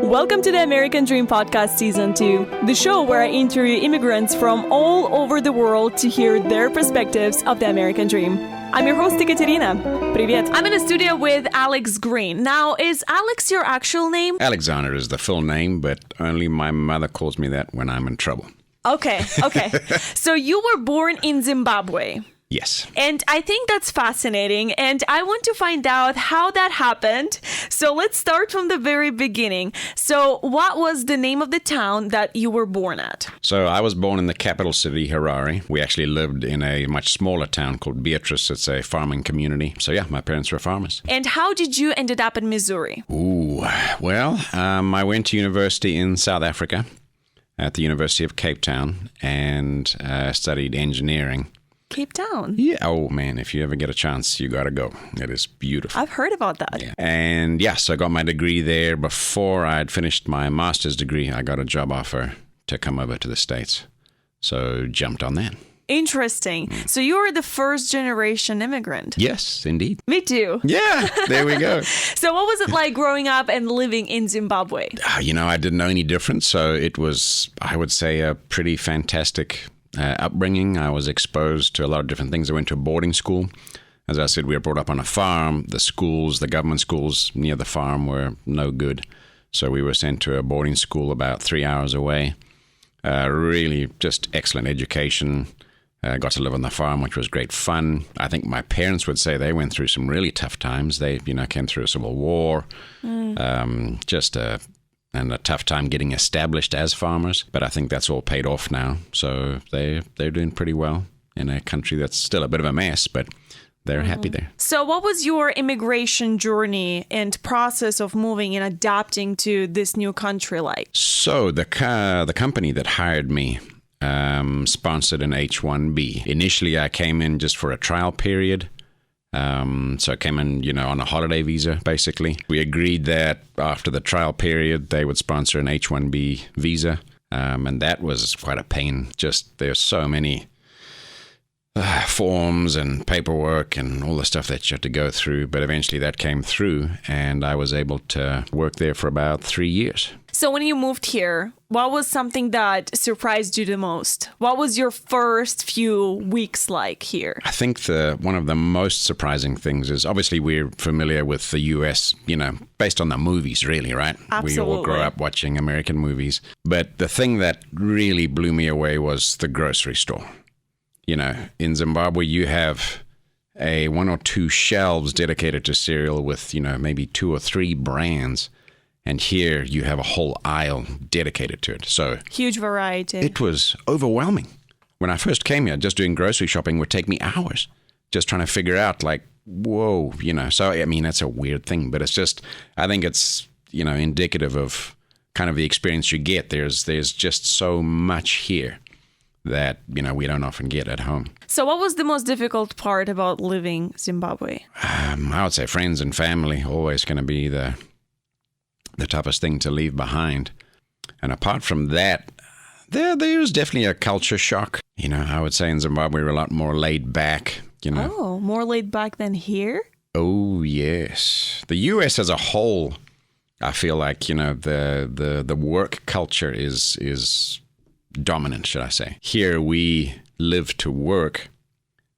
Welcome to the American Dream Podcast Season 2, the show where I interview immigrants from all over the world to hear their perspectives of the American dream. I'm your host, Ekaterina. Привет. I'm in a studio with Alex Green. Now, is Alex your actual name? Alexander is the full name, but only my mother calls me that when I'm in trouble. Okay. So you were born in Zimbabwe. Yes. And I think that's fascinating, and I want to find out how that happened. So let's start from the very beginning. So what was the name of the town that you were born at? So I was born in the capital city, Harare. We actually lived in a much smaller town called Beatrice. It's a farming community. So yeah, my parents were farmers. And how did you ended up in Missouri? I went to university in South Africa at the University of Cape Town and studied engineering. Cape Town? Yeah. Oh, man, if you ever get a chance, you got to go. It is beautiful. I've heard about that. Yeah. And so I got my degree there. Before I'd finished my master's degree, I got a job offer to come over to the States. So jumped on that. Interesting. So you were the first generation immigrant. Yes, indeed. Me too. Yeah, there we go. So what was it like growing up and living in Zimbabwe? I didn't know any different. So it was, I would say, a pretty fantastic upbringing. I was exposed to a lot of different things. I went to a boarding school. As I said, we were brought up on a farm. The government schools near the farm were no good. So we were sent to a boarding school about 3 hours away. Really just excellent education. Got to live on the farm, which was great fun. I think my parents would say they went through some really tough times. They, came through a civil war, and a tough time getting established as farmers. But I think that's all paid off now. So they're doing pretty well in a country that's still a bit of a mess, but they're happy there. So what was your immigration journey and process of moving and adapting to this new country like? So the company that hired me sponsored an H-1B. Initially, I came in just for a trial period. So I came in, on a holiday visa, basically. We agreed that after the trial period, they would sponsor an H-1B visa. And that was quite a pain. Just there's so many forms and paperwork and all the stuff that you have to go through. But eventually that came through and I was able to work there for about 3 years. So when you moved here, what was something that surprised you the most? What was your first few weeks like here? I think one of the most surprising things is obviously we're familiar with the U.S., based on the movies, really, right? Absolutely. We all grow up watching American movies. But the thing that really blew me away was the grocery store. In Zimbabwe, you have one or two shelves dedicated to cereal with, maybe 2 or 3 brands. And here you have a whole aisle dedicated to it. So huge variety. It was overwhelming. When I first came here, just doing grocery shopping would take me hours. Just trying to figure out whoa, So, that's a weird thing. But it's just, I think it's, indicative of kind of the experience you get. There's just so much here that, we don't often get at home. So what was the most difficult part about living Zimbabwe? I would say friends and family, always going to be the toughest thing to leave behind. And apart from that, there's definitely a culture shock. I would say in Zimbabwe we're a lot more laid back. Oh, more laid back than here? Oh, yes. The U.S. as a whole, I feel like, the work culture is dominant, should I say. Here we live to work.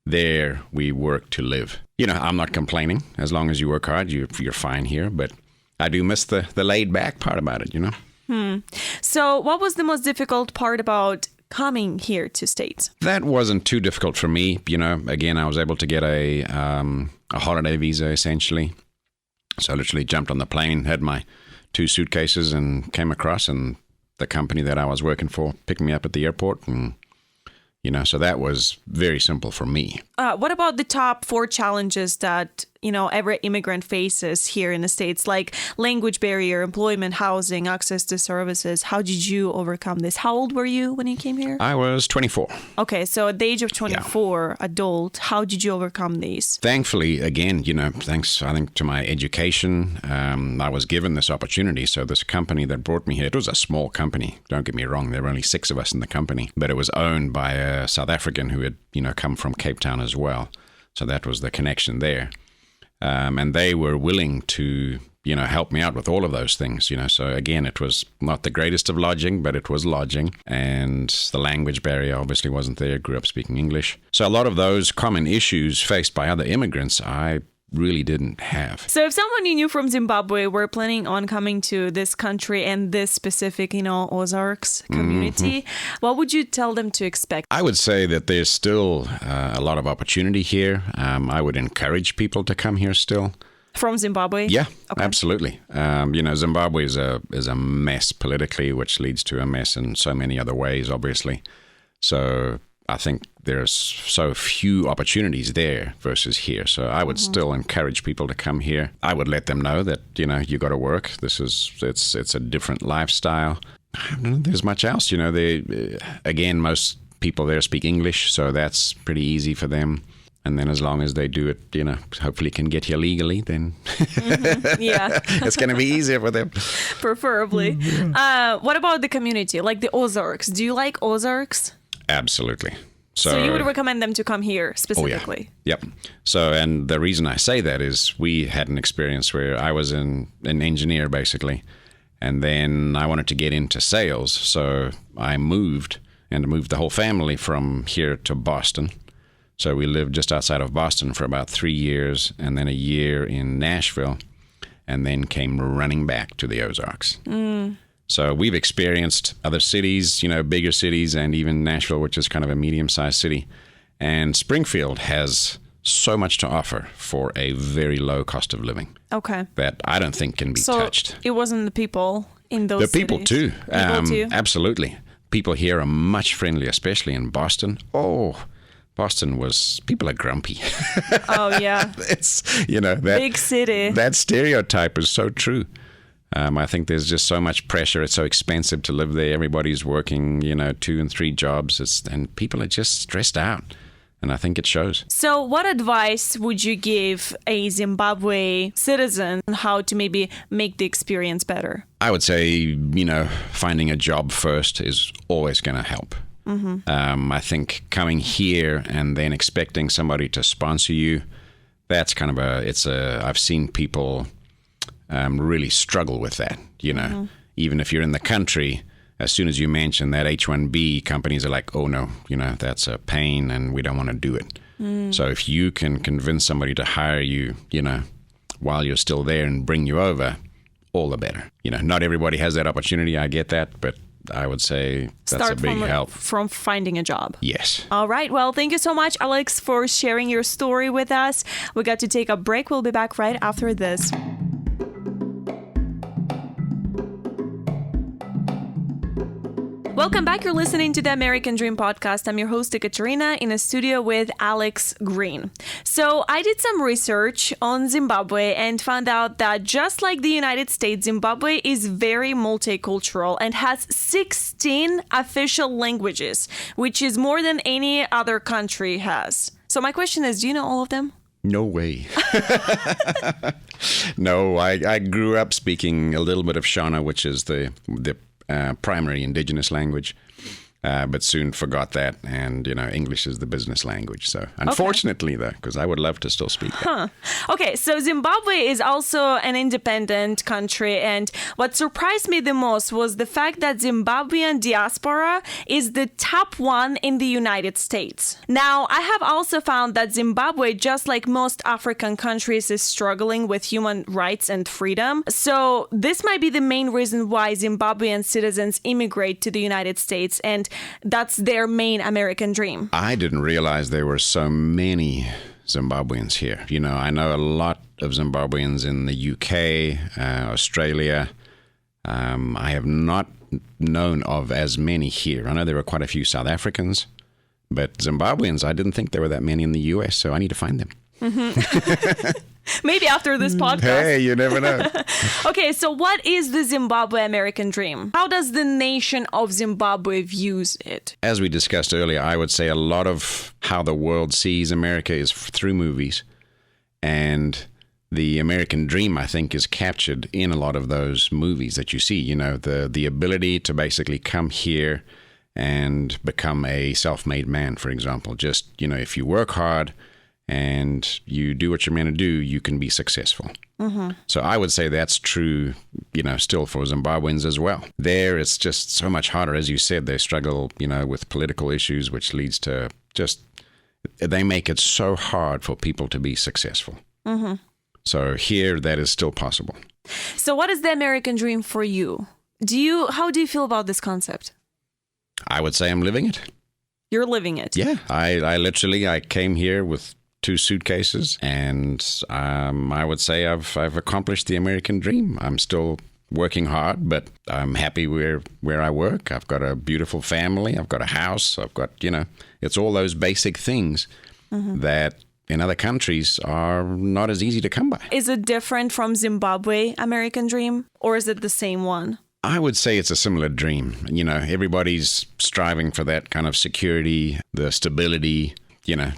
There we work to live. I'm not complaining. As long as you work hard, you're fine here. But I do miss the laid back part about it, So what was the most difficult part about coming here to States? That wasn't too difficult for me. Again, I was able to get a holiday visa, essentially. So I literally jumped on the plane, had my 2 suitcases and came across, and the company that I was working for picked me up at the airport. And, so that was very simple for me. What about the top 4 challenges that, every immigrant faces here in the States, like language barrier, employment, housing, access to services? How did you overcome this? How old were you when you came here? I was 24. Okay, so at the age of 24, adult, how did you overcome these? Thankfully, again, thanks, I think, to my education, I was given this opportunity. So this company that brought me here, it was a small company. Don't get me wrong, there were only 6 of us in the company, but it was owned by a South African who had, come from Cape Town as well. So that was the connection there. And they were willing to help me out with all of those things, So again, it was not the greatest of lodging, but it was lodging. And the language barrier obviously wasn't there. Grew up speaking English. So a lot of those common issues faced by other immigrants, I really didn't have. So if someone you knew from Zimbabwe were planning on coming to this country and this specific, Ozarks community, what would you tell them to expect? I would say that there's still a lot of opportunity here. I would encourage people to come here still. From Zimbabwe? Yeah, okay. Absolutely. Zimbabwe is a mess politically, which leads to a mess in so many other ways, obviously. So I think there's so few opportunities there versus here. So I would still encourage people to come here. I would let them know that, you got to work. It's a different lifestyle. I don't know if there's much else. Again, most people there speak English, so that's pretty easy for them. And then as long as they do it, hopefully can get here legally, then yeah, it's going to be easier for them. Preferably. What about the community, like the Ozarks? Do you like Ozarks? Absolutely. So you would recommend them to come here specifically? Oh, yeah. Yep. So, and the reason I say that is we had an experience where I was an engineer, basically, and then I wanted to get into sales. So I moved the whole family from here to Boston. So we lived just outside of Boston for about 3 years, and then a year in Nashville, and then came running back to the Ozarks. So we've experienced other cities, bigger cities, and even Nashville, which is kind of a medium-sized city. And Springfield has so much to offer for a very low cost of living. Okay. That I don't think can be touched. It wasn't the people in those cities? The people too. Absolutely. People here are much friendlier, especially in Boston. Oh, people are grumpy. Oh, yeah. It's, that big city. That stereotype is so true. I think there's just so much pressure. It's so expensive to live there. Everybody's working, 2 and 3 jobs. And people are just stressed out. And I think it shows. So what advice would you give a Zimbabwe citizen on how to maybe make the experience better? I would say, finding a job first is always going to help. I think coming here and then expecting somebody to sponsor you, that's kind of I've seen people really struggle with that, Even if you're in the country, as soon as you mention that H-1B, companies are like, oh no, that's a pain and we don't want to do it. So if you can convince somebody to hire you, while you're still there and bring you over, all the better. Not everybody has that opportunity, I get that, but I would say that's a big help. From finding a job. Yes. All right. Well, thank you so much, Alex, for sharing your story with us. We got to take a break. We'll be back right after this. Welcome back. You're listening to the American Dream Podcast. I'm your host, Ekaterina, in a studio with Alex Green. So I did some research on Zimbabwe and found out that just like the United States, Zimbabwe is very multicultural and has 16 official languages, which is more than any other country has. So my question is, do you know all of them? No way. No, I grew up speaking a little bit of Shona, which is the primary indigenous language, but soon forgot that. And, English is the business language. So unfortunately, though, because I would love to still speak that. Okay, so Zimbabwe is also an independent country. And what surprised me the most was the fact that Zimbabwean diaspora is the top one in the United States. Now, I have also found that Zimbabwe, just like most African countries, is struggling with human rights and freedom. So this might be the main reason why Zimbabwean citizens immigrate to the United States, and that's their main American dream. I didn't realize there were so many Zimbabweans here. I know a lot of Zimbabweans in the UK, Australia. I have not known of as many here. I know there were quite a few South Africans, but Zimbabweans, I didn't think there were that many in the US, so I need to find them. Maybe after this podcast. Hey, you never know. Okay, so what is the Zimbabwe American dream? How does the nation of Zimbabwe views it? As we discussed earlier, I would say a lot of how the world sees America is through movies. And the American dream, I think, is captured in a lot of those movies that you see. The ability to basically come here and become a self-made man, for example. Just, if you work hard, and you do what you're meant to do, you can be successful. So I would say that's true, still for Zimbabweans as well. There, it's just so much harder. As you said, they struggle, with political issues, which leads to they make it so hard for people to be successful. So here, that is still possible. So what is the American dream for you? How do you feel about this concept? I would say I'm living it. You're living it. Yeah. I came here with 2 suitcases, and I would say I've accomplished the American dream. I'm still working hard, but I'm happy where I work. I've got a beautiful family. I've got a house. I've got, it's all those basic things that in other countries are not as easy to come by. Is it different from Zimbabwe American dream, or is it the same one? I would say it's a similar dream. Everybody's striving for that kind of security, the stability,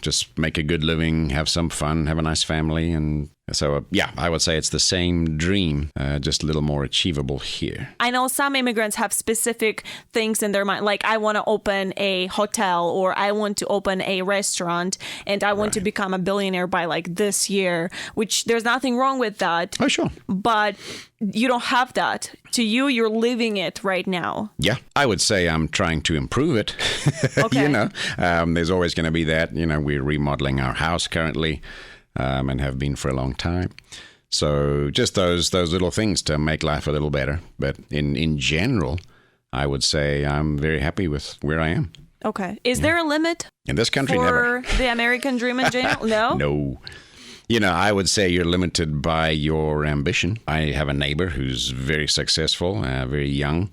just make a good living, have some fun, have a nice family. And so, I would say it's the same dream, just a little more achievable here. I know some immigrants have specific things in their mind, like I want to open a hotel, or I want to open a restaurant, and I want to become a billionaire by like this year, which there's nothing wrong with that. Oh, sure. But you don't have that. To you, you're living it right now. Yeah, I would say I'm trying to improve it. Okay. There's always going to be that. We're remodeling our house currently. And have been for a long time. So just those little things to make life a little better. But in general, I would say I'm very happy with where I am. Okay. Is there a limit? In this country, for never. The American dream in general? No? No. I would say you're limited by your ambition. I have a neighbor who's very successful, very young,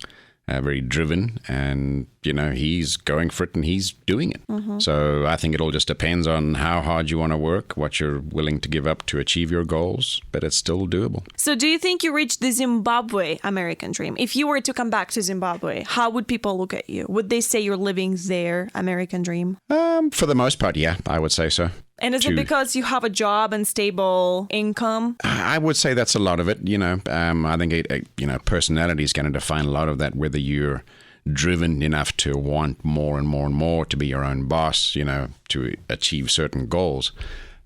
very driven, and he's going for it and he's doing it. So I think it all just depends on how hard you want to work, what you're willing to give up to achieve your goals, but it's still doable. So do you think you reached the Zimbabwe American dream? If you were to come back to Zimbabwe, how would people look at you? Would they say you're living their American dream? For the most part, yeah, I would say so. And is it because you have a job and stable income? I would say that's a lot of it. I think personality is going to define a lot of that, whether you're driven enough to want more and more and more, to be your own boss, to achieve certain goals.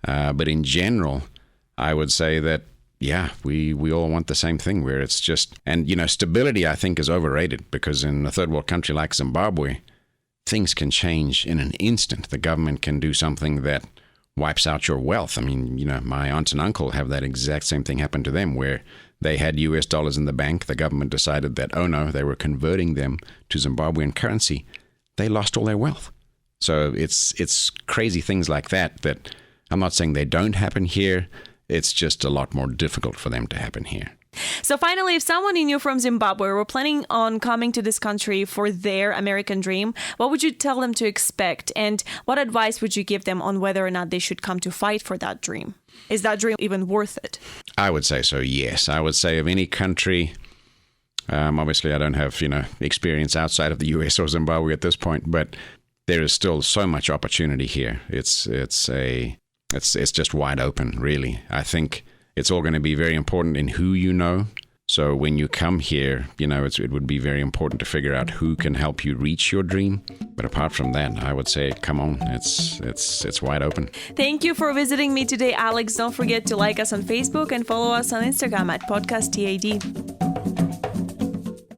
But in general, I would say that, we all want the same thing, where it's just, and, stability, I think, is overrated, because in a third world country like Zimbabwe, things can change in an instant. The government can do something that wipes out your wealth. I mean, my aunt and uncle have that exact same thing happen to them, where they had US dollars in the bank. The government decided that, oh no, they were converting them to Zimbabwean currency. They lost all their wealth. So it's crazy things like that I'm not saying they don't happen here. It's just a lot more difficult for them to happen here. So finally, if someone you knew from Zimbabwe were planning on coming to this country for their American dream, what would you tell them to expect? And what advice would you give them on whether or not they should come to fight for that dream? Is that dream even worth it? I would say so, yes. I would say of any country, obviously I don't have, experience outside of the US or Zimbabwe at this point, but there is still so much opportunity here. It's just wide open, really. I think it's all going to be very important in who you know. So when you come here, it would be very important to figure out who can help you reach your dream. But apart from that, I would say, come on, it's wide open. Thank you for visiting me today, Alex. Don't forget to like us on Facebook and follow us on Instagram at podcasttad.